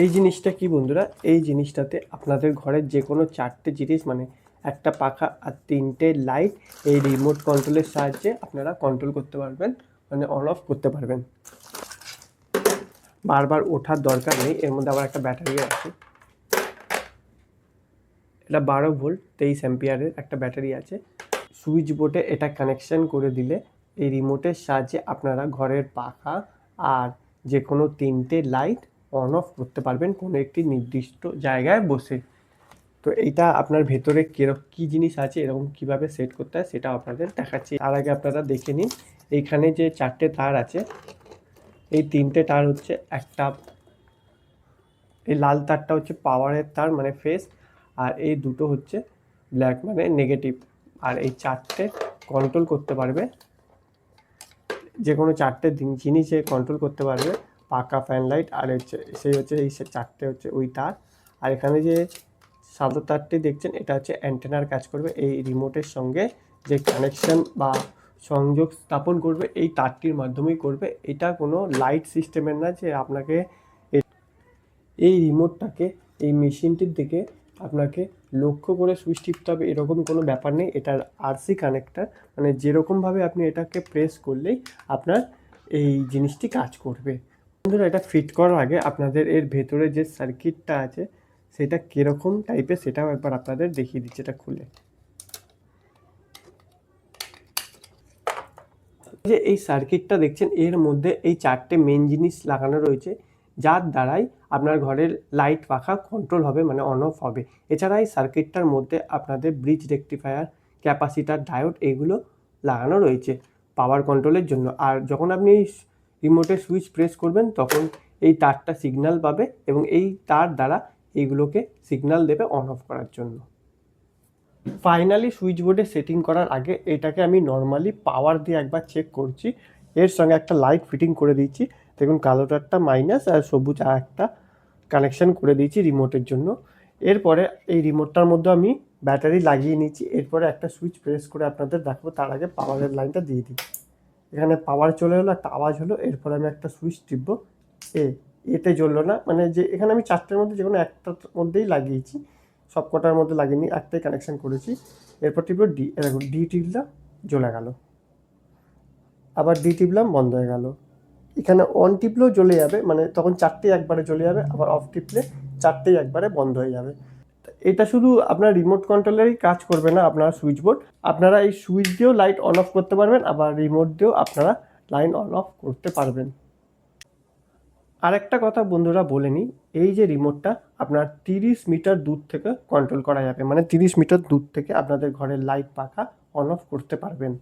এই জিনিসটা কি বন্ধুরা, এই জিনিসটাতে আপনাদের ঘরের যে কোনো 4টে জিনিস মানে একটা পাখা আর 3টে লাইট এই রিমোট কন্ট্রোলের সাহায্যে আপনারা কন্ট্রোল করতে পারবেন, মানে অন অফ করতে পারবেন। বারবার ওঠার দরকার নেই। এর মধ্যে আবার একটা ব্যাটারি আছে, এটা 12 ভোল্ট 23 অ্যাম্পিয়ারের একটা ব্যাটারি আছে। সুইচ বোর্ডে এটা কানেকশন করে দিলে এই রিমোটের সাহায্যে আপনারা ঘরের পাখা আর যে কোনো 3টে লাইট অন অফ করতে পারবেন কোনো একটি নির্দিষ্ট জায়গায় বসে। তো এইটা আপনার ভেতরে কী জিনিস আছে এরকম কীভাবে সেট করতে হয় সেটা আপনাদের দেখাচ্ছি। তার আগে আপনারা দেখে নিন এইখানে যে 4টে তার আছে, এই 3টে তার হচ্ছে একটা, এই লাল তারটা হচ্ছে পাওয়ারের তার মানে ফেস, আর এই দুটো হচ্ছে ব্ল্যাক মানে নেগেটিভ। আর এই 4টে কন্ট্রোল করতে পারবে, যে কোনো 4টে জিনিসে কন্ট্রোল করতে পারবে, পাকা, ফ্যান লাইট, আর হচ্ছে সেই হচ্ছে এই 4টে হচ্ছে ওই তার। আর এখানে যে সাদা তারটি দেখছেন এটা হচ্ছে অ্যান্টেনার কাজ করবে, এই রিমোটের সঙ্গে যে কানেকশন বা সংযোগ স্থাপন করবে এই তারটির মাধ্যমেই করবে। এটা কোনো লাইট সিস্টেমের না যে আপনাকে এই রিমোটটাকে এই মেশিনটির দিকে আপনাকে লক্ষ্য করে সুইচ টিপতে হবে এরকম কোনো ব্যাপার নেই। এটার আরসি কানেক্টার, মানে যেরকমভাবে আপনি এটাকে প্রেস করলেই আপনার এই জিনিসটি কাজ করবে। বন্ধুরা, এটা ফিট করার আগে আপনাদের এর ভেতরে যে সার্কিটটা আছে সেটা কীরকম টাইপের সেটাও একবার আপনাদের দেখিয়ে দিচ্ছি এটা খুলে। যে এই সার্কিটটা দেখছেন এর মধ্যে এই 4টে মেন জিনিস লাগানো রয়েছে, যার দ্বারাই আপনার ঘরের লাইট পাখা কন্ট্রোল হবে মানে অন অফ হবে। এছাড়া এই সার্কিটটার মধ্যে আপনাদের ব্রিজ রেকটিফায়ার, ক্যাপাসিটার, ডায়োড এগুলো লাগানো রয়েছে পাওয়ার কন্ট্রোলের জন্য। আর যখন আপনি রিমোটের সুইচ প্রেস করবেন তখন এই তারটা সিগন্যাল পাবে এবং এই তার দ্বারা এইগুলোকে সিগন্যাল দেবে অন অফ করার জন্য। ফাইনালি সুইচ বোর্ডে সেটিং করার আগে এটাকে আমি নর্মালি পাওয়ার দিয়ে একবার চেক করছি। এর সঙ্গে একটা লাইট ফিটিং করে দিচ্ছি, দেখুন কালো তারটা মাইনাস আর সবুজ আর একটা কানেকশান করে দিয়েছি রিমোটের জন্য। এরপরে এই রিমোটটার মধ্যে আমি ব্যাটারি লাগিয়ে নিচ্ছি। এরপরে একটা সুইচ প্রেস করে আপনাদের দেখাবো, তার আগে পাওয়ারের লাইনটা দিয়ে দিই। এখানে পাওয়ার চলে এলো, একটা আওয়াজ হলো। এরপরে আমি একটা সুইচ টিপবো, এতে জ্বললো না, মানে যে এখানে আমি 4টের মধ্যে যে কোনো একটার মধ্যেই লাগিয়েছি, সব কটার মধ্যে লাগিয়ে একটাই কানেকশান করেছি। এরপর টিপলো ডি, দেখুন ডি টিপলাম জ্বলে গেল, আবার ডি টিপলাম বন্ধ হয়ে গেল। এখানে অন টিপলেও জ্বলে যাবে, মানে তখন 4টেই একবারে জ্বলে যাবে, আবার অফ টিপলে 4টেই একবারে বন্ধ হয়ে যাবে। এটা শুধু আপনার রিমোট কন্ট্রোলেরই কাজ করবে না, আপনার সুইচ বোর্ড, আপনারা এই সুইচ দিয়েও লাইট অন অফ করতে পারবেন, আবার রিমোট দিয়েও আপনারা লাইন অন অফ করতে পারবেন। আরেকটা কথা বন্ধুরা বলে নিই, এই যে রিমোটটা আপনার 30 মিটার দূর থেকে কন্ট্রোল করা যাবে, মানে 30 মিটার দূর থেকে আপনাদের ঘরের লাইট পাখা অন অফ করতে পারবেন।